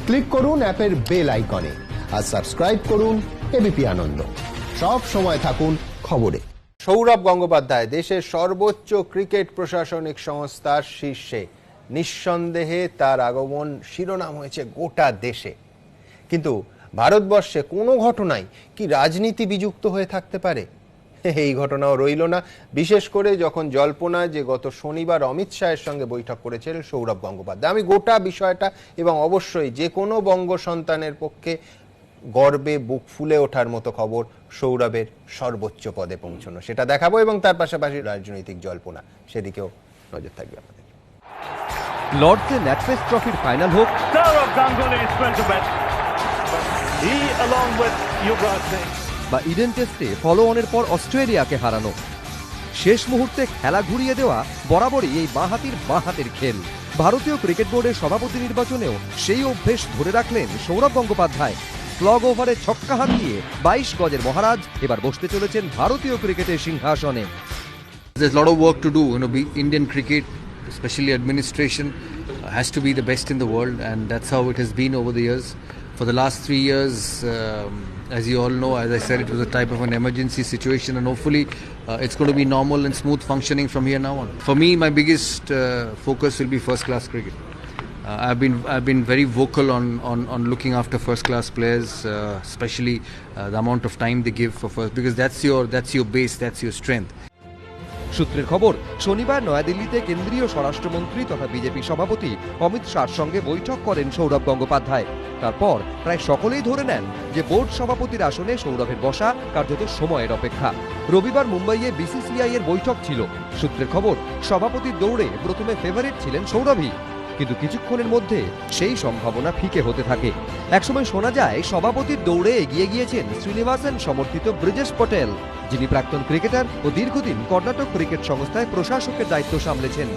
Click করুন অ্যাপের bell আইকনে আর সাবস্ক্রাইব করুন এবিপি আনন্দ। সব সময় থাকুন খবরে। সৌরভ গঙ্গোপাধ্যায় দেশের সর্বোচ্চ ক্রিকেট প্রশাসনিক সংস্থার শীর্ষে। নিঃসন্দেহে তার আগমন শিরোনাম হয়েছে গোটা দেশে। কিন্তু ভারতবর্ষে কোনো ঘটনাই কি রাজনীতি বিযুক্ত হয়ে থাকতে পারে? এই ঘটনাও রইল না, বিশেষ করে যখন জল্পনা যে গত শনিবার অমিত শাহের সঙ্গে বৈঠক করেছিলেন সৌরভ গঙ্গোপাধ্যায়। আমি গোটা বিষয়টা এবং অবশ্যই যে কোনো বঙ্গ সন্তানের পক্ষে গর্বে বুক ফুলে ওঠার মতো খবর সৌরভের সর্বোচ্চ পদে পৌঁছানো, সেটা দেখাবো এবং তার পাশাপাশি রাজনৈতিক জল্পনা সেদিকেও নজর থাকবে আমাদের। লর্ডসে ন্যাটফেস ট্রফির ফাইনাল হোক, বা ইডেন টেস্টে ফলো অনের পর অস্ট্রেলিয়াকে হারানো, শেষ মুহূর্তে খেলা ঘুরিয়ে দেওয়া বরাবরই এই বাঁহাতের খেল। ভারতীয় ক্রিকেট বোর্ডের সভাপতি নির্বাচনেও সেই অভ্যেস ধরে রাখলেন সৌরভ গঙ্গোপাধ্যায়। স্লগ ওভারে ছক্কা হাঁকিয়ে 22 গজের মহারাজ এবার বসতে চলেছেন ভারতীয় ক্রিকেটের সিংহাসনে। There's a lot of work to do. Indian cricket, especially administration, has to be the best in the world, and that's how it has been over the years. For the last 3 years, as you all know, as I said, it was a type of an emergency situation, and hopefully it's going to be normal and smooth functioning from here now on. For me, my biggest focus will be first-class cricket. I've been very vocal on looking after first-class players, especially the amount of time they give for first, because that's your base, that's your strength. সূত্রের খবর, শনিবার নয়াদিল্লিতে কেন্দ্রীয় স্বরাষ্ট্রমন্ত্রী তথা BJP সভাপতি অমিত শাহর সঙ্গে বৈঠক করেন সৌরভ গঙ্গোপাধ্যায়। তারপর প্রায় সকলেই ধরে নেন যে বোর্ড সভাপতির আসনে সৌরভের বসা কার্যত সময়ের অপেক্ষা। রবিবার মুম্বাইয়ে বিসিসিআই এর বৈঠক ছিল। সূত্রের খবর, সভাপতির দৌড়ে প্রথমে ফেভারিট ছিলেন সৌরভই, কিন্তু কিছুক্ষণের মধ্যে সেই সম্ভাবনা ফিকে হতে থাকে। একসময় শোনা যায় সভাপতির দৌড়ে এগিয়ে গিয়েছেন শ্রীনিবাসন সমর্থিত ব্রিজেশ পটেল, যিনি প্রাক্তন ক্রিকেটার ও দীর্ঘদিন কর্ণাটক ক্রিকেট সংস্থায় প্রশাসকের দায়িত্ব সামলেছেন।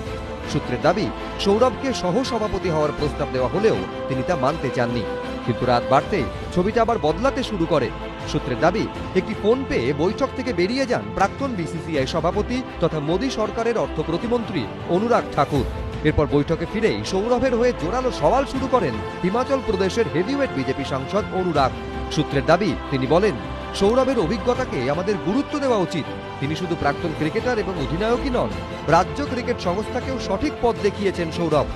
সূত্রের দাবি, সৌরভকে সহ সভাপতি হওয়ার প্রস্তাব দেওয়া হলেও তিনি তা মানতে চাননি। কিন্তু রাত বাড়তে ছবিটা আবার বদলাতে শুরু করে। সূত্রের দাবি, একটি ফোন পেয়ে বৈঠক থেকে বেরিয়ে যান প্রাক্তন বিসিসিআই সভাপতি তথা মোদী সরকারের অর্থ প্রতিমন্ত্রী অনুরাগ ঠাকুর। এরপর বৈঠকে ফিরেই সৌরভের হয়ে জোরালো সওয়াল শুরু করেন হিমাচল প্রদেশের হেভিওয়েট বিজেপি সাংসদ অনুরাগ। সূত্রের দাবি, তিনি বলেন, সৌরভের অভিজ্ঞতাকে আমাদের গুরুত্ব দেওয়া উচিত। তিনি শুধু প্রাক্তন ক্রিকেটার এবং অধিনায়কই নন, রাজ্য ক্রিকেট সংস্থাকেও সঠিক পথ দেখিয়েছেন সৌরভ।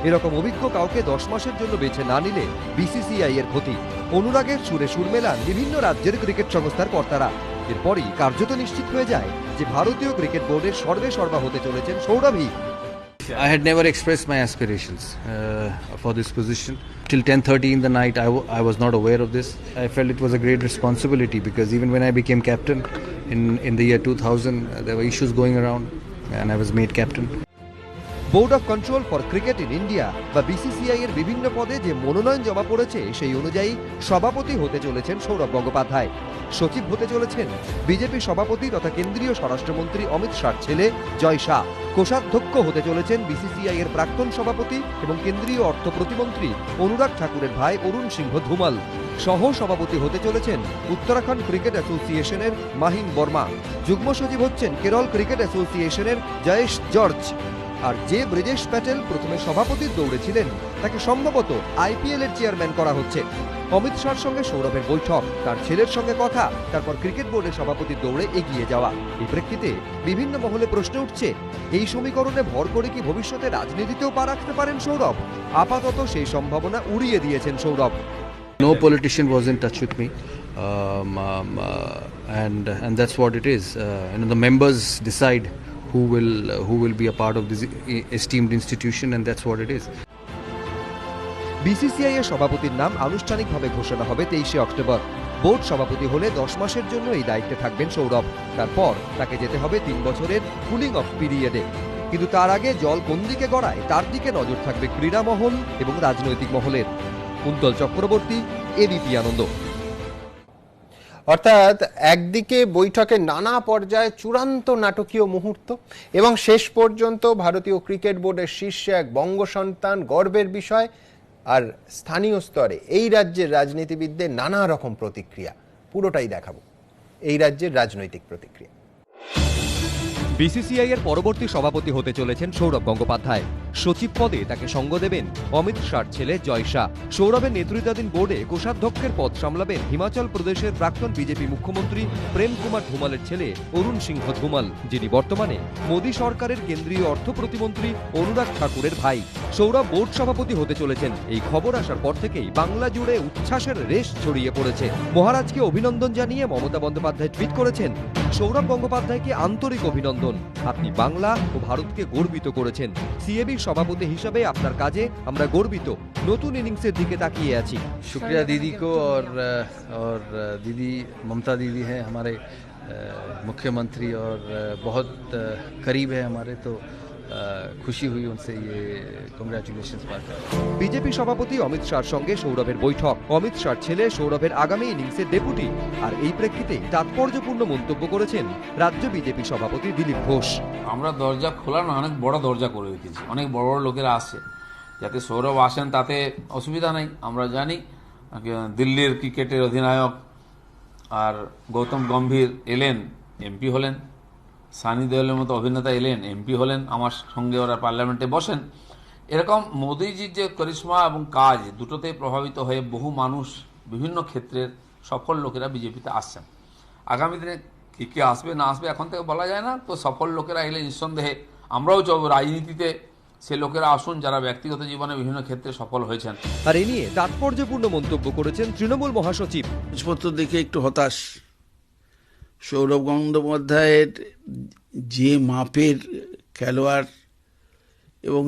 এরকম অভিজ্ঞ কাউকে 10 মাসের জন্য বেছে না নিলে বিসিসিআই এর ক্ষতি। অনুরাগের সুরে সুর মেলান বিভিন্ন রাজ্যের ক্রিকেট সংস্থার কর্তারা। এরপরই কার্যত নিশ্চিত হয়ে যায় যে ভারতীয় ক্রিকেট বোর্ডের সর্বেসর্বা হতে চলেছেন সৌরভই। I had never expressed my aspirations for this position. Till 10:30 in the night, I was not aware of this. I felt it was a great responsibility because even when I became captain in the year 2000, there were issues going around and I was made captain. Board of control for cricket in India বা BCCI এর বিভিন্ন পদে যে মনোনয়ন জমা পড়েছে সেই অনুযায়ী সভাপতি হতে চলেছেন সৌরভ গঙ্গোপাধ্যায়। সচিব হতে চলেছেন বিজেপি সভাপতি তথা কেন্দ্রীয় স্বরাষ্ট্রমন্ত্রী অমিত শাহর ছেলে জয় শাহ। কোষাধ্যক্ষ হতে চলেছেন বিসিসিআই এর প্রাক্তন সভাপতি এবং কেন্দ্রীয় অর্থ প্রতিমন্ত্রী অনুরাগ ঠাকুরের ভাই অরুণ সিংহ ধুমাল। সহ সভাপতি হতে চলেছেন উত্তরাখণ্ড ক্রিকেট অ্যাসোসিয়েশনের মাহিন বর্মা। যুগ্ম সচিব হচ্ছেন কেরল ক্রিকেট অ্যাসোসিয়েশনের জয়েশ জর্জ। আর যে ব্রিজেশ প্যাটেল প্রথমে সভাপতির দৌড়ে ছিলেন, তাকে সম্ভবত আইপিএল এর চেয়ারম্যান করা হচ্ছে। অমিত শাহর সঙ্গে সৌরভের বৈঠক, তার ছেলের সঙ্গে কথা, তারপর ক্রিকেট বোর্ডের সভাপতির দৌড়ে এগিয়ে যাওয়া। এই প্রেক্ষিতে বিভিন্ন মহলে প্রশ্ন উঠছে, এই সমীকরণে ভর করে কি ভবিষ্যতে রাজনীতিতেও পা রাখতে পারেন সৌরভ? আপাতত সেই সম্ভাবনা উড়িয়ে দিয়েছেন Sourav. No politician was in touch with me, and that's what it is. The members decide who will be a part of this esteemed institution, and that's what it is. BCCI এর সভাপতির নাম আনুষ্ঠানিকভাবে ঘোষণা হবে 23 অক্টোবর। বোর্ড সভাপতি হলে 10 মাসের জন্য এই দায়িত্বে থাকবেন সৌরভ। তারপর তাকে যেতে হবে 3 বছরের কুলিং অফ পিরিয়ডে। কিন্তু তার আগে জল কোন দিকে গড়ায় তার দিকে নজর থাকবে ক্রীড়া মহল এবং রাজনৈতিক মহলের। কুন্তল চক্রবর্তী, এবিপি আনন্দ। অর্থাৎ একদিকে বৈঠকে নানা পর্যায়ে চূড়ান্ত নাটকীয় মুহূর্ত এবং শেষ পর্যন্ত ভারতীয় ক্রিকেট বোর্ডের শীর্ষে এক বঙ্গ সন্তান, গর্বের বিষয়, আর স্থানীয় স্তরে এই রাজ্যের রাজনীতিবিদদের নানা রকম প্রতিক্রিয়া। পুরোটাই দেখাবো এই রাজ্যের রাজনৈতিক প্রতিক্রিয়া। বিসিসিআই এর পরবর্তী সভাপতি হতে চলেছেন সৌরভ গঙ্গোপাধ্যায়। সচিব পদে তাকে সঙ্গ দেবেন অমিত শাহর ছেলে জয় শাহ। সৌরভের নেতৃত্বাধীন বোর্ডে কোষাধ্যক্ষের পদ সামলাবেন হিমাচল প্রদেশের প্রাক্তন বিজেপি মুখ্যমন্ত্রী প্রেম কুমার ধুমালের ছেলে অরুণ সিংহ ধুমাল, যিনি বর্তমানে মোদী সরকারের কেন্দ্রীয় অর্থ প্রতিমন্ত্রী অনুরাগ ঠাকুরের ভাই। সৌরভ বোর্ড সভাপতি হতে চলেছেন। এই খবর আসার পর থেকেই বাংলা জুড়ে উচ্ছ্বাসের রেশ ছড়িয়ে পড়েছে। মহারাজকে অভিনন্দন জানিয়ে মমতা বন্দ্যোপাধ্যায় টুইট করেছেন, সৌরভ গঙ্গোপাধ্যায়কে আন্তরিক অভিনন্দন, আপনি বাংলা ও ভারতকে গর্বিত করেছেন। সিএবির সভাপতি হিসাবে আপনার কাজে আমরা গর্বিত। নতুন ইনিংসের দিকে তাকিয়ে আছি। शुक्रिया दीदी को और दीदी ममता दीदी हैं हमारे मुख्यमंत्री और बहुत करीब है हमारे, तो खुशी हुई उनसे ये कॉन्ग्रेचुलेशंस पाकर। বিজেপি সভাপতি অমিত শাহর সঙ্গে সৌরভের বৈঠক। অমিত শাহর ছেলে সৌরভের আগামী ইনিংসের ডেপুটি। আর এই প্রেক্ষিতে তাৎপর্যপূর্ণ মন্তব্য করেছেন রাজ্য বিজেপি সভাপতি দিলীপ ঘোষ। আমরা দরজা খোলা না, অনেক বড় দরজা করে রেখেছি, অনেক বড় বড় লোকেরা আসছে, যাতে সৌরভ আসেন তাতে অসুবিধা নেই। আমরা জানি দিল্লির ক্রিকেটের অধিনায়ক আর গৌতম গম্ভীর এলেন, এমপি হলেন, সানি দেওলের মতো অভিনেতা এলেন, এমপি হলেন, আমার সঙ্গে ওরা পার্লামেন্টে বসেন। এরকম মোদিজির যে করিশ্মা এবং কাজ দুটোতেই প্রভাবিত হয়ে বহু মানুষ বিভিন্ন ক্ষেত্রের সফল লোকেরা বিজেপিতে আসছেন। আগামী দিনে কে আসবে না আসবে এখন থেকে বলা যায় না, তো সফল লোকেরা এলে নিঃসন্দেহে আমরাও চাইব রাজনীতিতে সে লোকেরা আসুন যারা ব্যক্তিগত জীবনে বিভিন্ন ক্ষেত্রে সফল হয়েছেন। আর এ নিয়ে তাৎপর্যপূর্ণ মন্তব্য করেছেন তৃণমূল মহাসচিব। জিনিসপত্র দেখে একটু হতাশ। সৌরভ গঙ্গোপাধ্যায়ের যে মাপের খেলোয়াড় এবং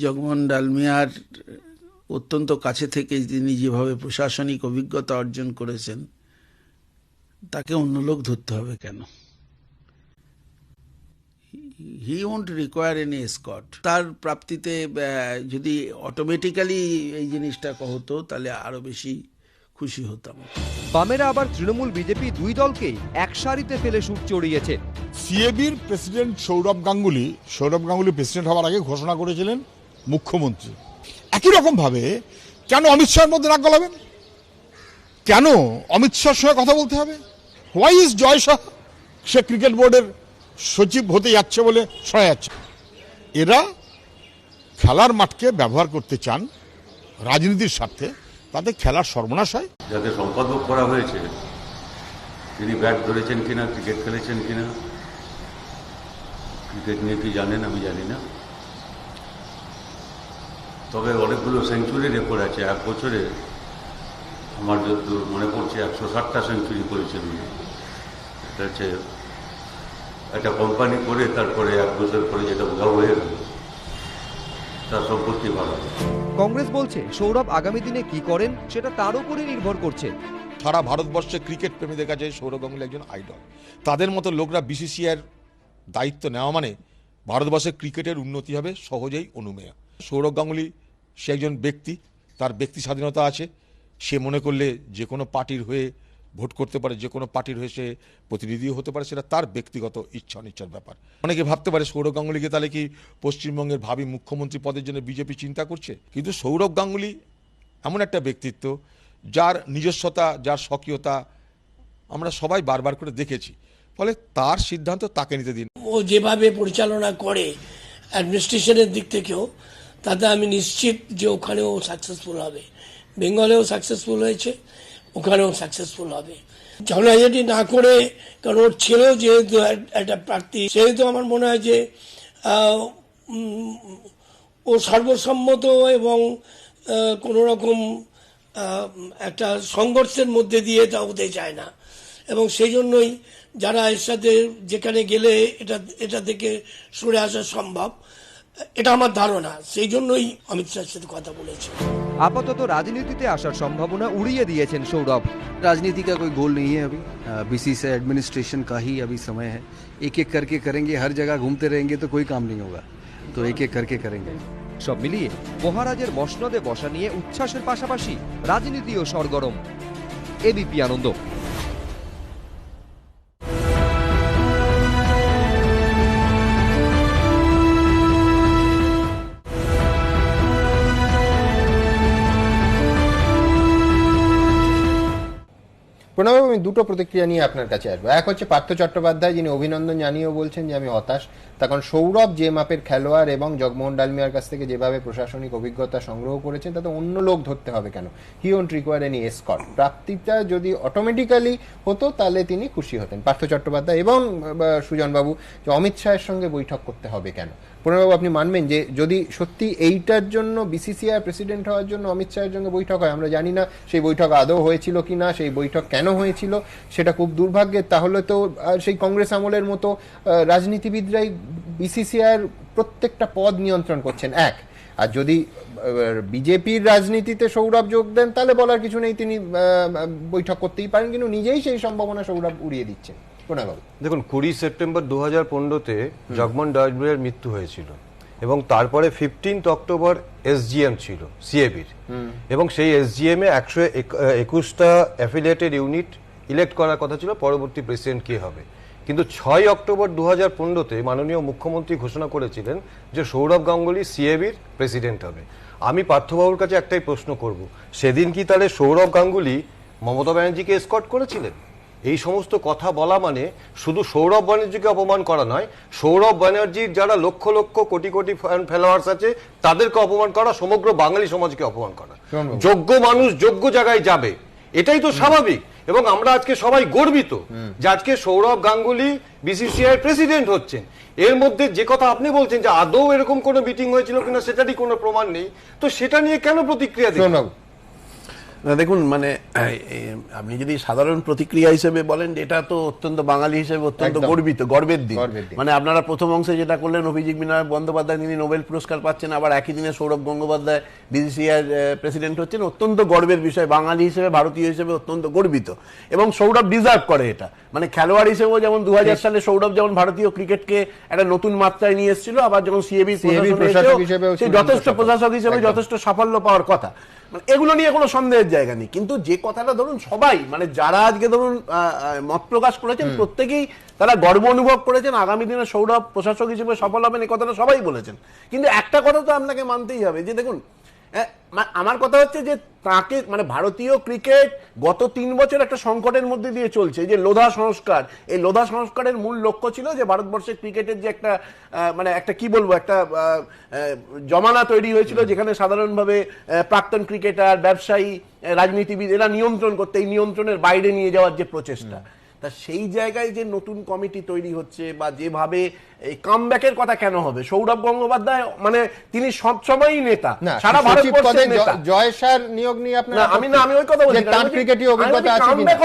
জগমোহন ডালমিয়ার অত্যন্ত কাছে থেকে তিনি যেভাবে প্রশাসনিক অভিজ্ঞতা অর্জন করেছেন, তাকে অন্য লোক ধরতে হবে কেন? He won't require any escort. তার প্রাপ্তিতে যদি অটোমেটিক্যালি এই জিনিসটা হতো তাহলে আরো বেশি খুশি হতাম। বামেরা আবার তৃণমূল বিজেপি দুই দলকেই এক সারিতে ফেলে সুর চড়িয়েছে। সিএবির প্রেসিডেন্ট সৌরভ গাঙ্গুলি প্রেসিডেন্ট হওয়ার আগে ঘোষণা করেছিলেন মুখ্যমন্ত্রী। একই রকম ভাবে কেন অমিত শাহের মধ্যে নাক গলাবেন? কেন অমিত শাহের সঙ্গে কথা বলতে হবে? Why is Jay Shah? সে ক্রিকেট বোর্ডের সচিব হতে যাচ্ছে বলে শোনা যাচ্ছে। এরা খেলার মাঠকে ব্যবহার করতে চান রাজনীতির স্বার্থে, তাতে খেলার সর্বনাশ হয়। যাকে সম্পাদক করা হয়েছে তিনি ব্যাট ধরেছেন কিনা, ক্রিকেট খেলেছেন কিনা, ক্রিকেট নিয়ে কি জানেন আমি জানি না, তবে অনেকগুলো সেঞ্চুরি রেকর্ড আছে। এক বছরে আমার যতদূর মনে পড়ছে 160টা সেঞ্চুরি করেছেন উনি। এটা হচ্ছে একটা কোম্পানি করে তারপরে এক বছর পরে যেটা উধাও হয়ে গেল, তার সম্পত্তি ভালো। কংগ্রেস বলছে সৌরভ আগামী দিনে কি করেন সেটা তার উপরই নির্ভর করছে। সারা ভারতবর্ষে ক্রিকেট প্রেমীদের কাছে সৌরভ গাঙ্গুলি একজন আইডল। তাদের মতো লোকরা বিসিসিআইয়ের দায়িত্ব নেওয়া মানে ভারতবর্ষের ক্রিকেটের উন্নতি হবে সহজেই অনুমেয়। সৌরভ গাঙ্গুলি সে একজন ব্যক্তি, তার ব্যক্তি স্বাধীনতা আছে। সে মনে করলে যে কোনো পার্টির হয়ে ভোট করতে পারে, যে কোনো পার্টির হয়ে সে প্রতিনিধিও হতে পারে, সেটা তার ব্যক্তিগত ইচ্ছা অনিচ্ছার ব্যাপার। অনেকে ভাবতে পারে সৌরভ গাঙ্গুলিকে তাহলে কি পশ্চিমবঙ্গের ভাবি মুখ্যমন্ত্রী পদের জন্য বিজেপি চিন্তা করছে। কিন্তু সৌরভ গাঙ্গুলি এমন একটা ব্যক্তিত্ব যার নিজস্বতা, যার স্বকীয়তা আমরা সবাই বারবার করে দেখেছি, ফলে তার সিদ্ধান্ত তাকে নিতে দিন। ও যেভাবে পরিচালনা করে অ্যাডমিনিস্ট্রেশনের দিক থেকেও, তাতে আমি নিশ্চিত যে ওখানেও সাকসেসফুল হবে। বেঙ্গলেও সাকসেসফুল হয়েছে, ওখানেও সাকসেসফুল হবে। ঝগড়াঝাটি না করে, কারণ ওর ছেলেও যেহেতু একটা প্রার্থী, সেহেতু আমার মনে হয় যে ও সর্বসম্মত এবং কোনো রকম একটা সংঘর্ষের মধ্যে দিয়ে তা হতে চায় না। এবং সেই জন্যই যারা এর সাথে যেখানে গেলে এটা থেকে সরে আসা সম্ভব, এটা আমার ধারণা। সেই জন্যই অমিত শাহের সাথে কথা বলেছি। আপাতত রাজনীতিতে আসার সম্ভাবনা উড়িয়ে দিয়েছেন সৌরভ। राजनीति का कोई गोल नहीं है अभी, बीसी से एडमिनिस्ट्रेशन का ही अभी समय है। एक एक करके करेंगे, हर जगह घूमते रहेंगे तो कोई काम नहीं होगा, तो एक एक करके करेंगे। সব মিলিয়ে মহারাজের মসনদে বসা নিয়ে উচ্ছ্বাসের পাশাপাশি রাজনীতিও সরগরম। এবিপি আনন্দ। প্রণব, আমি দুটো প্রতিক্রিয়া নিয়ে আপনার কাছে আসবো। এক হচ্ছে পার্থ চট্টোপাধ্যায়, যিনি অভিনন্দন জানিয়েও বলছেন যে আমি হতাশ, তার কারণ সৌরভ যে মাপের খেলোয়াড় এবং জগমোহন ডালমিয়ার কাছ থেকে যেভাবে প্রশাসনিক অভিজ্ঞতা সংগ্রহ করেছেন তাতে অন্য লোক ধরতে হবে কেন, he won't require any escort, প্রাপ্তিটা যদি অটোমেটিক্যালি হতো তাহলে তিনি খুশি হতেন পার্থ চট্টোপাধ্যায়। এবং সুজনবাবু, যে অমিত শাহের সঙ্গে বৈঠক করতে হবে কেন? প্রণববাবু, আপনি মানবেন যে যদি সত্যি এইটার জন্য বিসিসিআই প্রেসিডেন্ট হওয়ার জন্য অমিত শাহের সঙ্গে বৈঠক হয়, আমরা জানি না সেই বৈঠক আদৌ হয়েছিল কিনা, সেই বৈঠক কেন হয়েছিল সেটা খুব দুর্ভাগ্যের, তাহলে তো সেই কংগ্রেস আমলের মতো রাজনীতিবিদরাই বিসিসিআইয়ের প্রত্যেকটা পদ নিয়ন্ত্রণ করছেন এক। আর যদি বিজেপির রাজনীতিতে সৌরভ যোগ দেন তাহলে বলার কিছু নেই, তিনি বৈঠক করতেই পারেন, কিন্তু নিজেই সেই সম্ভাবনা সৌরভ উড়িয়ে দিচ্ছেন। দেখুন, 20 সেপ্টেম্বর 2015-তে জগমোহন ডালমিয়ার মৃত্যু হয়েছিল এবং তারপরে 15 অক্টোবর এসজিএম ছিল সিএবির, এবং সেই এসজিএম এ 121টা অ্যাফিলিয়েটেড ইউনিট ইলেক্ট করার কথা ছিল পরবর্তী প্রেসিডেন্ট কে হবে। কিন্তু 6 অক্টোবর 2015-তে মাননীয় মুখ্যমন্ত্রী ঘোষণা করেছিলেন যে সৌরভ গাঙ্গুলি সিএবির প্রেসিডেন্ট হবে। আমি পার্থবাবুর কাছে একটাই প্রশ্ন করব, সেদিন কি তাহলে সৌরভ গাঙ্গুলি মমতা ব্যানার্জিকে এসকর্ট করেছিলেন? এই সমস্ত কথা বলা মানে শুধু সৌরভ ব্যানার্জিকে অপমান করা নয়, সৌরভ ব্যানার্জির যারা লক্ষ লক্ষ কোটি কোটি ফলোয়ার্স আছে তাদেরকে অপমান করা, সমগ্র বাঙালি সমাজকে অপমান করা। যোগ্য মানুষ যোগ্য জায়গায় যাবে, এটাই তো স্বাভাবিক। এবং আমরা আজকে সবাই গর্বিত যে আজকে সৌরভ গাঙ্গুলি বিসিসিআই প্রেসিডেন্ট হচ্ছেন। এর মধ্যে যে কথা আপনি বলছেন যে আদৌ এরকম কোনো মিটিং হয়েছিল কিনা সেটারই কোনো প্রমাণ নেই, তো সেটা নিয়ে কেন প্রতিক্রিয়া দিন? দেখুন, মানে আপনি যদি সাধারণ প্রতিক্রিয়া হিসেবে বলেন, এটা তো অত্যন্ত বাঙালি হিসেবে অত্যন্ত গর্বের দিন। মানে আপনারা প্রথম অংশে যেটা করলেন, অভিজিৎ বিনায়ক বন্দ্যোপাধ্যায় তিনি নোবেল পুরস্কার পাচ্ছেন, আবার একই দিনে সৌরভ গঙ্গোপাধ্যায় বিসিসিআই প্রেসিডেন্ট হচ্ছেন, অত্যন্ত গর্বের বিষয়। বাঙালি হিসেবে, ভারতীয় হিসেবে অত্যন্ত গর্বিত, এবং সৌরভ ডিজার্ভ করে এটা। মানে খেলোয়াড় হিসেবেও যেমন 2000 সালে সৌরভ যেমন ভারতীয় ক্রিকেটকে একটা নতুন মাত্রায় নিয়ে এসেছিল, আবার যখন সিএবি প্রশাসক হিসেবে যথেষ্ট প্রশাসক হিসেবে যথেষ্ট সাফল্য পাওয়ার কথা, এগুলো নিয়ে কোনো সন্দেহের জায়গা নেই। কিন্তু যে কথাটা ধরুন সবাই, মানে যারা আজকে ধরুন মত প্রকাশ করেছেন, প্রত্যেকেই তারা গর্ব অনুভব করেছেন আগামী দিনে সৌরভ প্রশাসক হিসেবে সফল হবেন, এই কথাটা সবাই বলেছেন। কিন্তু একটা কথা তো আপনাকে মানতেই হবে যে দেখুন, আমার কথা হচ্ছে যে তাকে, মানে ভারতীয় ক্রিকেট গত 3 বছর একটা সংকটের মধ্যে দিয়ে চলছে, যে লোধা সংস্কার। এই লোধা সংস্কারের মূল লক্ষ্য ছিল যে ভারতবর্ষের ক্রিকেটের যে একটা মানে একটা কি বলবো, একটা জমানা তৈরি হয়েছিল যেখানে সাধারণভাবে প্রাক্তন ক্রিকেটার, ব্যবসায়ী, রাজনীতিবিদ এরা নিয়ন্ত্রণ করতে, এই নিয়ন্ত্রণের বাইরে নিয়ে যাওয়ার যে প্রচেষ্টা, তা সেই জায়গায় যে নতুন কমিটি তৈরি হচ্ছে বা যেভাবে এই কামব্যাকের কথা কেন হবে? সৌরভ গঙ্গোপাধ্যায় মানে তিনি সবসময়ই নেতা, সারা ভারতবর্ষের নেতা। জয়সার নিয়োগ নিয়ে আপনারা, আমি ওই কথা বলছি, তার ক্রিকেটীয় অভিজ্ঞতা আছে কিনা,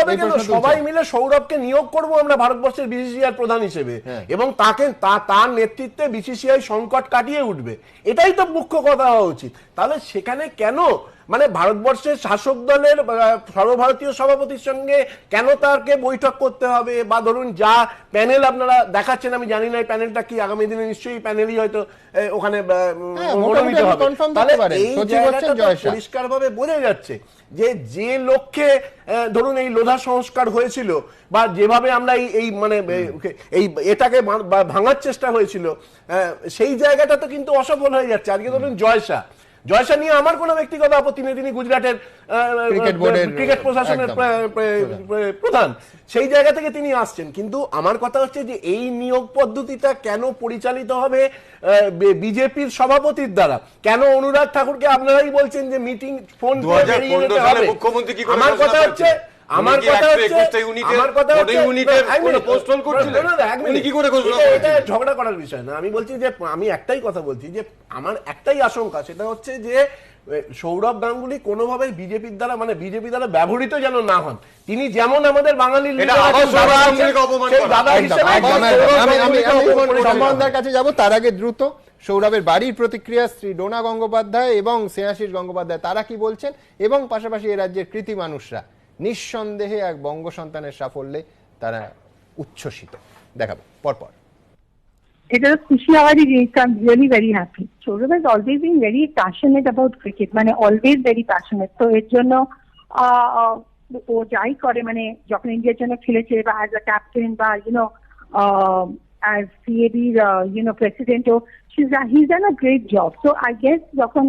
সবাই মিলে সৌরভকে নিয়োগ করব আমরা ভারতবর্ষের বিসিসিআই প্রধান হিসেবে, এবং তাকে তার নেতৃত্বে বিসিসিআই সংকট কাটিয়ে উঠবে, এটাই তো মুখ্য কথা হওয়া উচিত। তাহলে সেখানে কেন মানে ভারতবর্ষের শাসক দলের সর্বভারতীয় সভাপতির সঙ্গে কেন তাকে বৈঠক করতে হবে? বা ধরুন যা প্যানেল আপনারা দেখাচ্ছেন, আমি জানি না এই প্যানেলটা কি, আগামী দিনে নিশ্চয়ই প্যানেলই হয়তো ওখানে মনোনীত হবে। তাহলে এই জায়গাটা পরিষ্কারভাবে বোঝা যাচ্ছে যে লক্ষ্যে ধরুন এই লোধা সংস্কার হয়েছিল, বা যেভাবে আমরা এই মানে এই এটাকে ভাঙার চেষ্টা হয়েছিল, সেই জায়গাটা তো কিন্তু অসফল হয়ে যাচ্ছে। আজকে ধরুন জয়সা নিয়ে আমার কোনো ব্যক্তিগত আপত্তি নেই, তিনি গুজরাটের ক্রিকেট প্রশাসনের প্রধান, সেই জায়গা থেকে তিনি আসছেন। কিন্তু আমার কথা হচ্ছে যে এই নিয়োগ পদ্ধতিটা কেন পরিচালিত হবে বিজেপির সভাপতির দ্বারা? কেন অনুরাগ ঠাকুরকে আপনারাই বলছেন যে মিটিং ফোন মুখ্যমন্ত্রী কি করে? আমার কথা হচ্ছে ঝগড়া করার বিষয় না। আমি বলছি যে আমি একটাই কথা বলছি যে আমার একটাই আশঙ্কা, সেটা হচ্ছে যে সৌরভ গাঙ্গুলি কোনোভাবে বিজেপির দ্বারা মানে বিজেপি দ্বারা ব্যবহৃত যেন না হন। তিনি যেমন আমাদের বাঙালির কাছে যাব, তার আগে দ্রুত সৌরভের বাড়ির প্রতিক্রিয়া, শ্রী ডোনা গঙ্গোপাধ্যায় এবং স্নেহাশিস গঙ্গোপাধ্যায় তারা কি বলছেন, এবং পাশাপাশি এ রাজ্যের কৃতি মানুষরা নিঃসন্দেহে এক বঙ্গ সন্তানের সাফল্যে তারা উচ্ছ্বসিত। দেখাবো পরপর। এটা খুশি হওয়ারই জিনিস, I am really very happy. Sourav has always been very passionate about cricket, মানে অলওয়েজ ভেরি প্যাশনেট। তো এর জন্য ও যাই করে, মানে যখন ইন্ডিয়ার জন্য খেলেছে বা অ্যাজ আ ক্যাপ্টেন বা ইউনো অ্যাজ সিএবির ইউনো প্রেসিডেন্ট, ও he is done a great job. So I guess যখন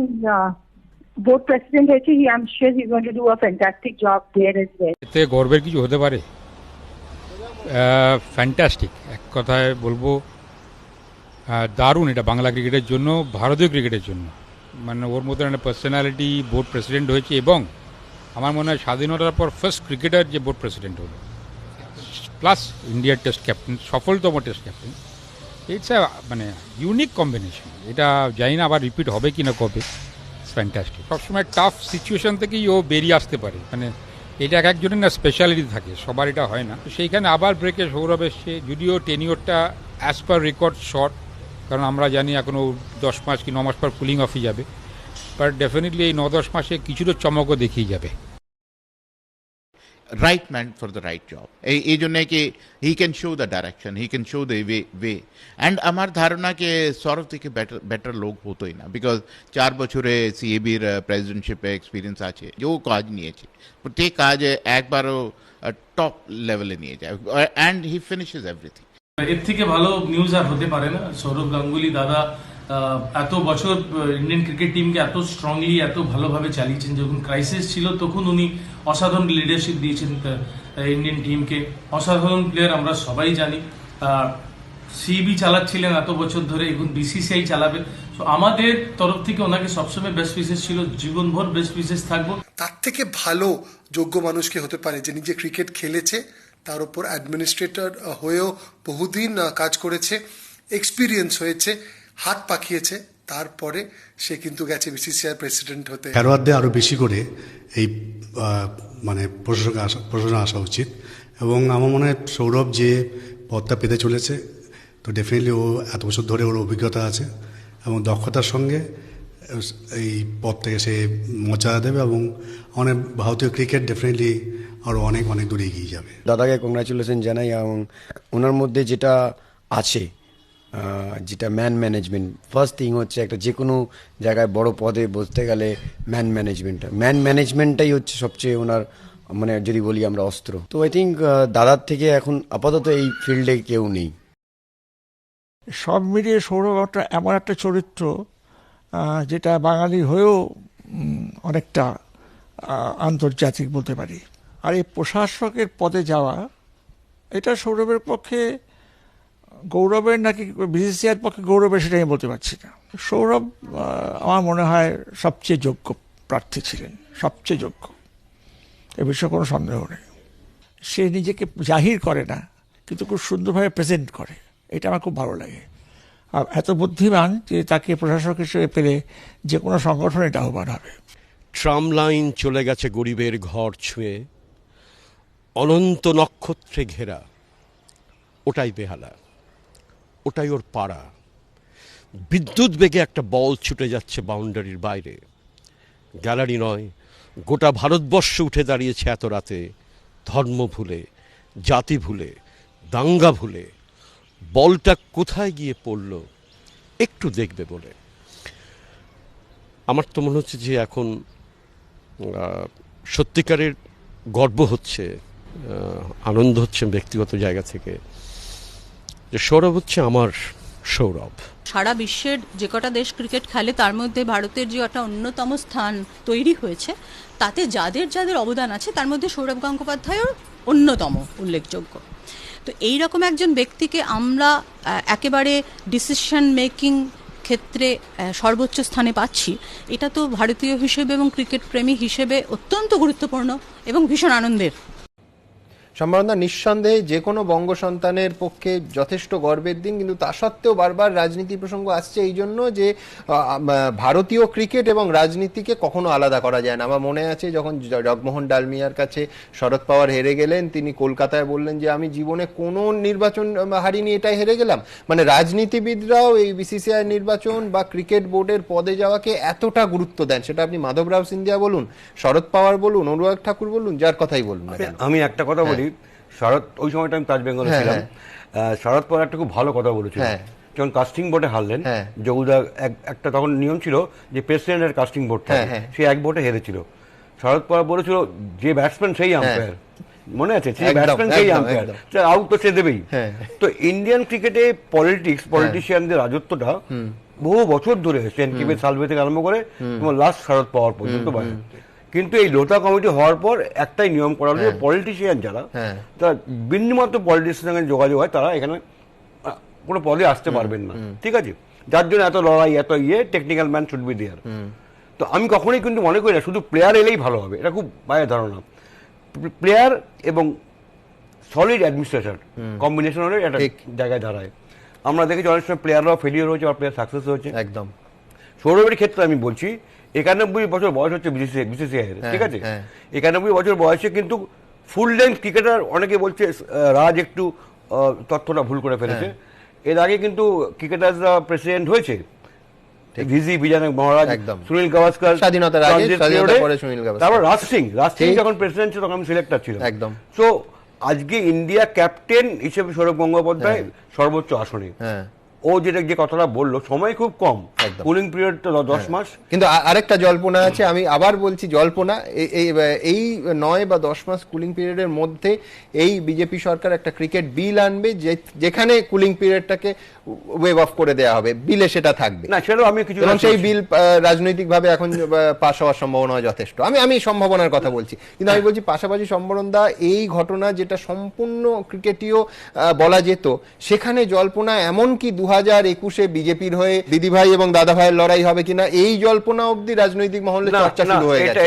board president হয়েছে, I'm sure he's going to do a fantastic job there as well. এতে গর্বের কিছু হতে পারে? ফ্যান্টাস্টিক, এক কথায় বলবো দারুণ এটা বাংলা ক্রিকেটের জন্য, ভারতীয় ক্রিকেটের জন্য। মানে ওর মতো একটা পার্সোনালিটি বোর্ড প্রেসিডেন্ট হয়েছে, এবং আমার মনে হয় স্বাধীনতার পর ফার্স্ট ক্রিকেটার যে বোর্ড প্রেসিডেন্ট হলো, প্লাস ইন্ডিয়ার টেস্ট ক্যাপ্টেন, সফলতম টেস্ট ক্যাপ্টেন। ইটস মানে ইউনিক কম্বিনেশন। এটা জানি না আবার রিপিট হবে কি না কবে। ফ্যান্টাস্টিক। সবসময় টাফ সিচুয়েশন থেকেই ও বেরিয়ে আসতে পারে, মানে এটা এক একজনের না স্পেশালিটি থাকে, সবার এটা হয় না। সেইখানে আবার ব্রেকে সৌরভ এসছে, যদিও টেনিওরটা অ্যাজ পার রেকর্ড শর্ট, কারণ আমরা জানি এখনও 10 মাস কি 9 মাস পর কুলিং অফই যাবে, বাট ডেফিনেটলি এই 9-10 মাসে কিছুটা চমকও দেখিয়ে যাবে। right man for the right job, এই জন্য কি he can show the direction, he can show the way and আমার ধারণা কে সৌরভ থেকে বেটার লোক হতোই না, বিকজ 4 বছরে সিএবির প্রেসিডেন্টশিপে এক্সপিরিয়েন্স আছে, যে কাজ নিয়েছে প্রত্যেক কাজ একবারও টপ লেভেলে নিয়ে যায়, অ্যান্ড হি ফিনিশেস এভরিথিং। এর থেকে ভালো নিউজ আর হতে পারে না। সৌরভ গাঙ্গুলি দাদা এত বছর ইন্ডিয়ান ক্রিকেট টিমকে এত স্ট্রংলি, এত ভালোভাবে চালিয়েছেন। যখন ক্রাইসিস ছিল তখন উনি অসাধারণ লিডারশিপ দিয়েছেন ইন্ডিয়ান টিমকে। অসাধারণ প্লেয়ার আমরা সবাই জানি। সিবি চালাচ্ছিলেন এত বছর ধরে, এখন বিসিসিআই চালাবে। তো আমাদের তরফ থেকে ওনাকে সবসময় বেস্ট উইশেস ছিল, জীবনভর বেস্ট উইশেস থাকবো। তার থেকে ভালো যোগ্য মানুষকে হতে পারে যে নিজে ক্রিকেট খেলেছে, তার উপর অ্যাডমিনিস্ট্রেটর হয়েও বহুদিন কাজ করেছে, এক্সপিরিয়েন্স হয়েছে, হাত পাকিয়েছে, তারপরে সে কিন্তু গেছে বিসিসিআই প্রেসিডেন্ট হতে। খেলোয়াড়দের আরও বেশি করে এই মানে প্রশাসনে আসা উচিত, এবং আমার মনে হয় সৌরভ যে পদটা পেতে চলেছে, তো ডেফিনেটলি ও এত বছর ধরে ওর অভিজ্ঞতা আছে এবং দক্ষতার সঙ্গে এই পদ থেকে সে মজা দেবে, এবং অনেক ভারতীয় ক্রিকেট ডেফিনেটলি আরও অনেক অনেক দূরে এগিয়ে যাবে। দাদাকে কংগ্রাচুলেশন জানাই, এবং ওনার মধ্যে যেটা আছে, যেটা ম্যানেজমেন্ট, ফার্স্ট থিং হচ্ছে একটা যে কোনো জায়গায় বড় পদে বসতে গেলে ম্যানেজমেন্টটাই হচ্ছে সবচেয়ে ওনার, মানে যদি বলি আমরা অস্ত্র। তো আই থিঙ্ক দাদার থেকে এখন আপাতত এই ফিল্ডে কেউ নেই। সব মিলিয়ে সৌরভ এমন একটা চরিত্র যেটা বাঙালি হয়েও অনেকটা আন্তর্জাতিক বলতে পারি। আর এই প্রশাসকের পদে যাওয়া, এটা সৌরভের পক্ষে গৌরবের নাকি বিসিসিআইয়ের পক্ষে গৌরবের, সেটা আমি বলতে পারছি না। সৌরভ আমার মনে হয় সবচেয়ে যোগ্য প্রার্থী ছিলেন, সবচেয়ে যোগ্য, এ বিষয়ে কোনো সন্দেহ নেই। সে নিজেকে জাহির করে না, কিন্তু খুব সুন্দরভাবে প্রেজেন্ট করে, এটা আমার খুব ভালো লাগে। আর এত বুদ্ধিমান যে তাকে প্রশাসক হিসেবে পেলে যে কোনো সংগঠন এটা আহ্বান হবে। ট্রাম লাইন চলে গেছে গরিবের ঘর ছুঁয়ে, অনন্ত নক্ষত্রে ঘেরা, ওটাই বেহালা, ওটাই ওর পাড়া। বিদ্যুৎ বেগে একটা বল ছুটে যাচ্ছে বাউন্ডারির বাইরে। গ্যালারি নয়, গোটা ভারতবর্ষ উঠে দাঁড়িয়েছে এত রাতে, ধর্ম ভুলে, জাতি ভুলে, দাঙ্গা ভুলে। বলটা কোথায় গিয়ে পড়ল একটু দেখবে বলে। আমার তো মনে হচ্ছে যে এখন সত্যিকারের গর্ব হচ্ছে, আনন্দ হচ্ছে ব্যক্তিগত জায়গা থেকে, যে সৌরভ হচ্ছে আমার সৌরভ। সারা বিশ্বের যে কটা দেশ ক্রিকেট খেলে তার মধ্যে ভারতের যে একটা অন্যতম স্থান তৈরি হয়েছে, তাতে যাদের যাদের অবদান আছে তার মধ্যে সৌরভ গঙ্গোপাধ্যায়ও অন্যতম উল্লেখযোগ্য। তো এইরকম একজন ব্যক্তিকে আমরা একেবারে ডিসিশন মেকিং ক্ষেত্রে সর্বোচ্চ স্থানে পাচ্ছি, এটা তো ভারতীয় হিসেবে এবং ক্রিকেট প্রেমী হিসেবে অত্যন্ত গুরুত্বপূর্ণ এবং ভীষণ আনন্দের। সম্ভাবনা নিঃসন্দেহে যে কোনো বঙ্গ সন্তানের পক্ষে যথেষ্ট গর্বের দিন, কিন্তু তা সত্ত্বেও বারবার রাজনীতি প্রসঙ্গ আসছে এই জন্য যে ভারতীয় ক্রিকেট এবং রাজনীতিকে কখনো আলাদা করা যায় না। আমার মনে আছে যখন জগমোহন ডালমিয়ার কাছে শরদ পাওয়ার হেরে গেলেন, তিনি কলকাতায় বললেন যে আমি জীবনে কোনো নির্বাচন হারিনি, এটাই হেরে গেলাম। মানে রাজনীতিবিদরাও এই বিসিসিআই নির্বাচন বা ক্রিকেট বোর্ডের পদে যাওয়াকে এতটা গুরুত্ব দেন, সেটা আপনি মাধবরাও সিন্ধিয়া বলুন, শরদ পাওয়ার বলুন, অনুরাগ ঠাকুর বলুন, যার কথাই বলুন না। আমি একটা কথা বলি, শরৎ ওই সময়টা আমি তাজ বেঙ্গলে ছিলাম, শরৎ পাওয়ার একটা খুব ভালো কথা বলেছিল যখন কাস্টিং বোর্ডে হারলেন। জগুদা একটা তখন নিয়ম ছিল যে প্রেসিডেন্টের কাস্টিং বোর্ড থাকে, সে এক ভোটে হেরেছিল। শরৎ পাওয়ার বলেছিল যে ব্যাটসম্যান সেই আম্পায়ার, মনে আছে, সেই ব্যাটসম্যান সেই আম্পায়ার, আউট তো সে দেবেই। তো ইন্ডিয়ান ক্রিকেটে পলিটিশিয়ানদের রাজত্বটা বহু বছর ধরে সেনকিপের সালভে থেকে আরম্ভ করে তোমার লাস্ট শারদ পাওয়ার পর্যন্ত বাইরে। কিন্তু এই লোটা কমিটি হওয়ার পর একটাই নিয়ম করা হলো, পলিটিশিয়ান যারা তারা বিন্দুমাত্র পলিটিক্সের সঙ্গে যোগাযোগ হয় তারা এখানে কোনো পদে আসতে পারবেন না, ঠিক আছে? যার জন্য এত লড়াই, এত technical man should be there. তো আমি কখনোই কিন্তু মনে করি না শুধু প্লেয়ার এলেই ভালো হবে, এটা খুব বাইরের ধারণা। প্লেয়ার এবং সলিড অ্যাডমিনিস্ট্রেশন কম্বিনেশন হলে একটা জায়গায় দাঁড়ায়। আমরা দেখেছি অনেক সময় প্লেয়াররাও ফেলিওর হয়েছে আর প্লেয়ার সাকসেস হয়েছে। একদম সৌরভের ক্ষেত্রে আমি বলছি 91 বছর বয়স হচ্ছে বিসিসিআই এর, ঠিক আছে? 91 বছর বয়সে কিন্তু ফুল লেন্থ ক্রিকেটার, অনেকে বলছে রাজ একটু তথ্যটা ভুল করে ফেলেছে, এর আগে কিন্তু ক্রিকেটাররা প্রেসিডেন্ট হয়েছে, ভিজি বিজয় মহারাজ, সুনীল গাভাস্কর স্বাধীনতার আগে, স্বাধীনতার পরে সুনীল গাভাস্কর, তারপর রাজ সিং যখন প্রেসিডেন্ট ছিল তখন আমি সিলেক্টর ছিল একদম। সো আজকে ইন্ডিয়া ক্যাপ্টেন হিসেবে সৌরভ গঙ্গোপাধ্যায় সর্বোচ্চ আসনে। ও যেটা যে কথাটা বললো, সময় খুব কম, কুলিং পিরিয়ড তো 10 মাস। কিন্তু আরেকটা জল্পনা আছে, আমি আবার বলছি জল্পনা, এই 9 বা 10 মাস কুলিং পিরিয়ডের মধ্যে এই বিজেপি সরকার একটা ক্রিকেট বিল আনবে যেখানে কুলিং পিরিয়ডটাকে ওয়েভ অফ করে দেওয়া হবে, বিলে সেটা থাকবে না, সেটাও আমি কিছু, এবং সেই বিল রাজনৈতিকভাবে এখন পাস হওয়ার সম্ভাবনা যথেষ্ট। আমি সম্ভাবনার কথা বলছি, কিন্তু আমি বলছি পাশাপাশি সম্বরণদা এই ঘটনা যেটা সম্পূর্ণ ক্রিকেটীয় বলা যেত, সেখানে জল্পনা এমনকি 2021-এ বিজেপির হয়ে দিদিভাই এবং দাদাভাইয়ের লড়াই হবে কিনা এই জল্পনা অবধি রাজনৈতিক মহলে চর্চা শুরু হয়ে গেছে।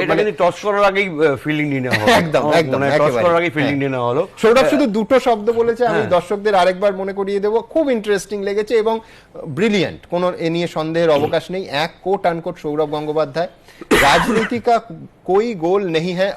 এটা কিন্তু টস করার আগেই ফিল্ডিং নিয়ে নেওয়া হলো, একদম টস করার আগেই ফিল্ডিং নিয়ে নেওয়া হলো। সৌরভ শুধু দুটো শব্দ বলেছে, আমি দর্শকদের আরেকবার মনে করিয়ে দেবো, খুব ইন্টারেস্টিং লেগেছে এবং ব্রিলিয়েন্ট, কোনো এ নিয়ে সন্দেহের অবকাশ নেই। এক কোট আনকোট সৌরভ গঙ্গোপাধ্যায়, রাজনীতি কা কোই গোল নেই হ্যায়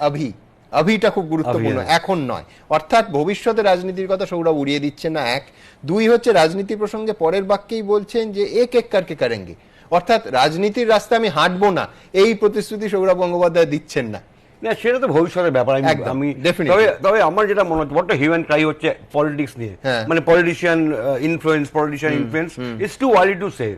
অভিটা খুব গুরুত্বপূর্ণ, এখন নয়, অর্থাৎ ভবিষ্যতে রাজনীতির কথা সৌরভ উড়িয়ে দিচ্ছে না। 1, 2 হচ্ছে রাজনীতি প্রসঙ্গে পরের বাক্যেই বলছেন যে এক কারকে করেঙ্গে, অর্থাৎ রাজনীতির রাস্তায় আমি হাঁটবো না, এই প্রতিশ্রুতি সৌরভ গঙ্গোপাধ্যায় দিচ্ছেন না। না, সেটা তো ভবিষ্যতের ব্যাপার। আমি তবে আমার যেটা মনে হচ্ছে বড় হিউম্যান ক্রাই হচ্ছে পলিটিক্স নিয়ে, মানে politician influence it's too early to say.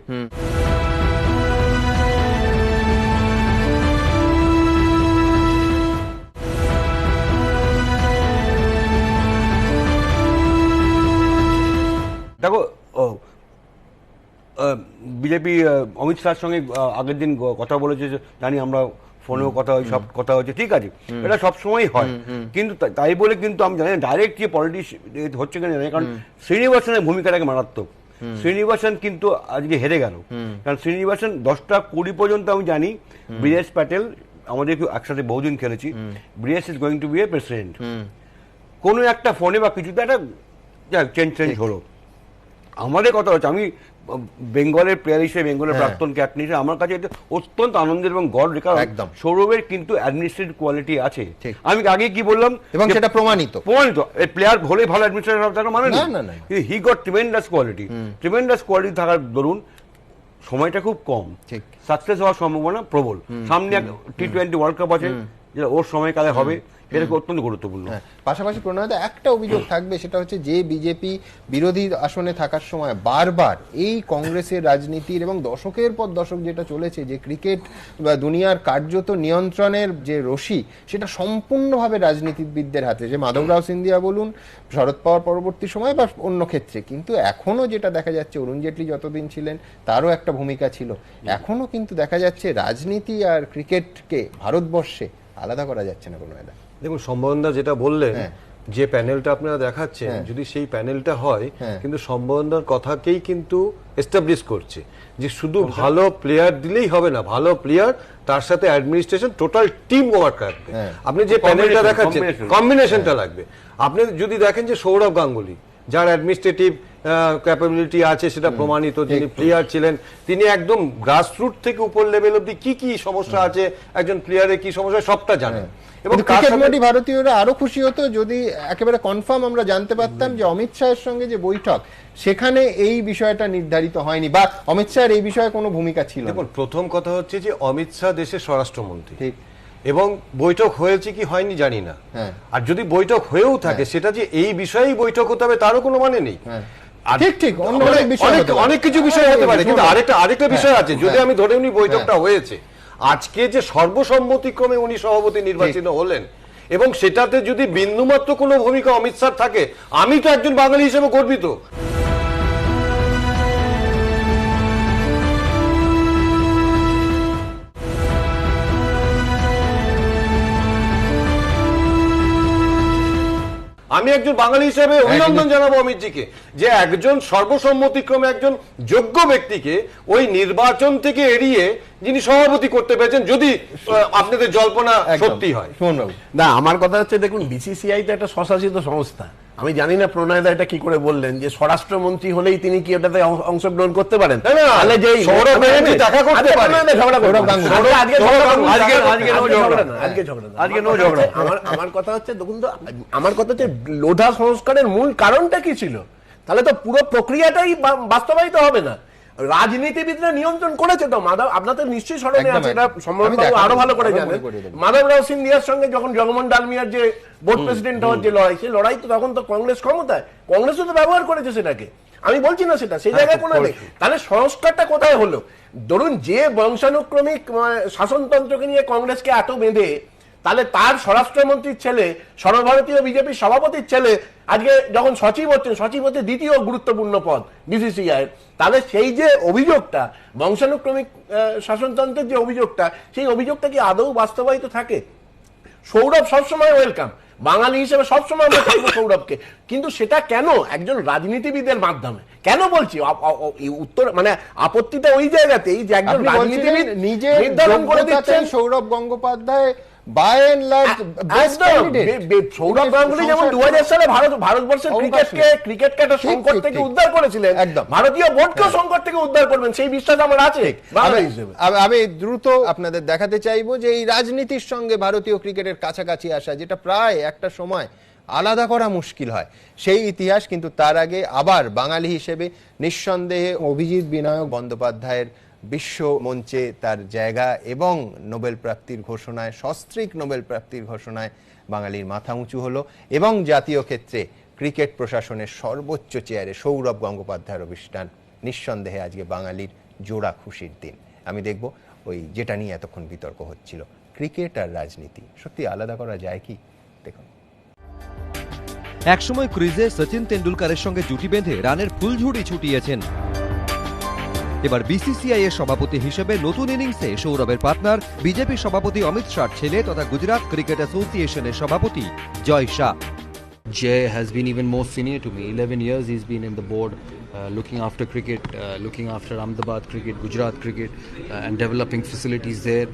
দেখো, বিজেপি অমিত শাহর সঙ্গে আগের দিন কথা বলেছে, জানি আমরা ফোনেও কথা হয়, সব কথা হচ্ছে, ঠিক আছে, এটা সবসময় হয়, কিন্তু তাই বলে কিন্তু আমি জানি না ডাইরেক্ট যে পলিটিক্স হচ্ছে কিনা, কারণ শ্রীনিবাসনের ভূমিকাটাকে মারাত্মক। শ্রীনিবাসন কিন্তু আজকে হেরে গেল, কারণ শ্রীনিবাসন 10টা 20 পর্যন্ত আমি জানি ব্রিজেশ প্যাটেল, আমাদের একসাথে বহুদিন খেলেছি, Brijesh is going to be a president. কোনো একটা ফোনে বা কিছুতে একটা চেঞ্জ হলো। আমাদের কথা হচ্ছে, আমি বেঙ্গলের প্লেয়ার হিসেবে, বেঙ্গলের প্রাক্তন ক্যাপ্টেন হিসেবে আমার কাছে এটা অত্যন্ত আনন্দের এবং গর্ব, কারণ সৌরভের কিন্তু অ্যাডমিনিস্ট্রেটিভ কোয়ালিটি আছে। আমি আগে কি বললাম, এবং সেটা প্রমাণিত। প্লেয়ার হলেই ভালো অ্যাডমিনিস্ট্রেটর হবে তার মানে না, হি গট ট্রিমেন্ডাস কোয়ালিটি থাকার দরুন সময়টা খুব কম, সাকসেস হওয়ার সম্ভাবনা প্রবল। সামনে T20 ওয়ার্ল্ড কাপ আছে, যেটা ওর সময়কালে হবে, এটা অত্যন্ত গুরুত্বপূর্ণ। পাশাপাশি প্রণয়দা একটা অভিযোগ থাকবে, সেটা হচ্ছে যে বিজেপি বিরোধী আসনে থাকার সময় বারবার এই কংগ্রেসের রাজনীতির এবং দশকের পর দশক যেটা চলেছে, যে ক্রিকেট বা দুনিয়ার কার্যত নিয়ন্ত্রণের যে রশি, সেটা সম্পূর্ণভাবে রাজনীতিবিদদের হাতে, যে মাধবরাও সিন্ধিয়া বলুন, শরদ পাওয়ার পরবর্তী সময় বা অন্য ক্ষেত্রে। কিন্তু এখনো যেটা দেখা যাচ্ছে, অরুণ জেটলি যতদিন ছিলেন তারও একটা ভূমিকা ছিল, এখনো কিন্তু দেখা যাচ্ছে রাজনীতি আর ক্রিকেটকে ভারতবর্ষে আলাদা করা যাচ্ছে না কোনো। দেখুন, সম্বন্ধা যেটা বললেন, যে প্যানেলটা আপনারা দেখাচ্ছেন, যদি সেই প্যানেলটা হয়, কিন্তু সম্বন্ধের কথাকেই কিন্তু এস্টাবলিশ করছে যে শুধু ভালো প্লেয়ার দিলেই হবে না, ভালো প্লেয়ার তার সাথে অ্যাডমিনিস্ট্রেশন, টোটাল টিম ওয়ার্ক রাখবে। আপনি যে প্যানেলটা দেখাচ্ছেন, কম্বিনেশনটা লাগবে। আপনি যদি দেখেন যে সৌরভ গাঙ্গুলি, যার অ্যাডমিনিস্ট্রেটিভ ক্যাপাবিলিটি আছে সেটা প্রমাণিত, যিনি প্লেয়ার ছিলেন, তিনি একদম গ্রাসরুট থেকে উপর লেভেল অব্দি কি কি সমস্যা আছে, একজন প্লেয়ারের কি সমস্যা, সবটা জানেন। এবং ভারতীয়রা আরো খুশি হতো যদি একেবারে কনফার্ম আমরা জানতে পারতাম যে অমিত শাহের সঙ্গে যে বৈঠক, সেখানে এই বিষয়টা নির্ধারিত হয়নি বা অমিত শাহের এই বিষয়ে কোনো ভূমিকা ছিল। দেখুন, প্রথম কথা হচ্ছে যে অমিত শাহ দেশের স্বরাষ্ট্রমন্ত্রী, ঠিক, এবং বৈঠক হয়েছে কি হয়নি জানি না, আর যদি বৈঠক হয়েও থাকে, সেটা যে এই বিষয়েই বৈঠক হতে হবে তারও কোনো মানে নেই। ঠিক অনেক কিছু বিষয় হতে পারে, কিন্তু আরেকটা বিষয় আছে, যদি আমি ধরে নিই বৈঠকটা হয়েছে, আজকে যে সর্বসম্মতিক্রমে উনি সভাপতি নির্বাচিত হলেন, এবং সেটাতে যদি বিন্দুমাত্র কোনো ভূমিকা অমিত শাহ থাকে, আমি তো একজন বাঙালি হিসেবে গর্বিত। আমি একজন বাঙালি হিসেবে অভিনন্দন জানাবো অমিতজিকে যে একজন সর্বসম্মতিক্রমে একজন যোগ্য ব্যক্তিকে ওই নির্বাচন থেকে এড়িয়ে যিনি সভাপতি করতে পেরেছেন, যদি আপনাদের জল্পনা সত্যি হয়। না, আমার কথা হচ্ছে দেখুন, বিসিসিআই তো একটা স্বশাসিত সংস্থা। আমি জানি না প্রণয়দা এটা কি করে বললেন যে স্বরাষ্ট্রমন্ত্রী হলেই তিনি কি ওটাতে অংশগ্রহণ করতে পারেন? তাহলে যে দেখা করতে পারে। আমার কথা হচ্ছে দেখুন তো, আমার কথা হচ্ছে লোধা সংস্কারের মূল কারণটা কি ছিল? তাহলে তো পুরো প্রক্রিয়াটাই বাস্তবায়িত হবে না। রাজনীতিবিদরা নিয়ন্ত্রণ করেছে তো। মাধব, আপনার তো নিশ্চয়ই স্মরণে আছে, এটা সম্ভবত আরো ভালো করে জানেন, মাধবরাও সিন্ধিয়ার সঙ্গে যখন জগমোহন ডালমিয়ার যে বোর্ড প্রেসিডেন্ট হওয়ার যে লড়াই, সেই লড়াই তো তখন তো কংগ্রেস ক্ষমতায়, কংগ্রেসও তো ব্যবহার করেছে সেটাকে। আমি বলছি না সেটা সেই জায়গায় কোনো নেই। তাহলে সংস্কারটা কোথায় হলো? ধরুন, যে বংশানুক্রমিক শাসনতন্ত্রকে নিয়ে কংগ্রেসকে এত বেঁধে, তাহলে তার স্বরাষ্ট্রমন্ত্রীর ছেলে, সর্বভারতীয় বিজেপির সভাপতির ছেলে আজকে যখন সচিব হচ্ছেন, সচিব হচ্ছে দ্বিতীয় গুরুত্বপূর্ণ পদ বিসিসিআই, তাহলে সেই যে অভিযোগটা, বংশানুক্রমিক শাসনতন্ত্রের যে অভিযোগটা, সেই অভিযোগটা কি আদৌ বাস্তবায়িত থাকে? সৌরভ সবসময় ওয়েলকাম, বাঙালি হিসেবে সবসময় আমরা চাইবো সৌরভকে, কিন্তু সেটা কেন একজন রাজনীতিবিদের মাধ্যমে? কেন বলছি উত্তর, মানে আপত্তিটা ওই জায়গাতেই যে একজন রাজনীতিবিদ নিজে নির্ধারণ করে দিচ্ছেন Sourav Gangopadhyay by and large best candidate. Sourav Ganguly যেমন 2000 সালে ভারতবর্ষের ক্রিকেটকে একটা সংকট থেকে উদ্ধার করেছিলেন, ভারতীয় বোর্ডকেও সংকট থেকে উদ্ধার করবেন, সেই বিশ্বাস আমার আছে। আমি দ্রুত আপনাদের দেখাতে চাইবো যে এই রাজনীতির সঙ্গে ভারতীয় ক্রিকেটের কাছাকাছি আসা, যেটা প্রায় একটা সময় আলাদা করা মুশকিল হয়, সেই ইতিহাস। কিন্তু তার আগে আবার বাঙালি হিসেবে নিঃসন্দেহে অভিজিৎ বিনায়ক বন্দ্যোপাধ্যায়ের বিশ্ব মঞ্চে তার জায়গা এবং নোবেল প্রাপ্তির ঘোষণায়, সস্ত্রীক নোবেল প্রাপ্তির ঘোষণায় বাঙালির মাথা উঁচু হলো, এবং জাতীয় ক্ষেত্রে ক্রিকেট প্রশাসনের সর্বোচ্চ চেয়ারে সৌরভ গঙ্গোপাধ্যায়ের অভিষ্ঠান নিঃসন্দেহে আজকে বাঙালির জোড়া খুশির দিন। আমি দেখব ওই যেটা নিয়ে এতক্ষণ বিতর্ক হচ্ছিল, ক্রিকেট আর রাজনীতি সত্যি আলাদা করা যায় কি? দেখুন, একসময় ক্রিজে সচিন তেন্ডুলকারের সঙ্গে জুটি বেঁধে রানের ফুলঝুড়ি ছুটিয়েছেন। এবার বিসিসিআই এর সভাপতি হিসেবে নতুন ইনিংসে সৌরভের পার্টনার বিজেপি সভাপতি অমিত শাহর ছেলে তথা গুজরাট ক্রিকেট অ্যাসোসিয়েশনের সভাপতি জয় Shah. Jay has been even more senior to me. 11 years he's been in the board, looking after cricket, looking after Ahmedabad cricket, Gujarat cricket, and developing facilities there.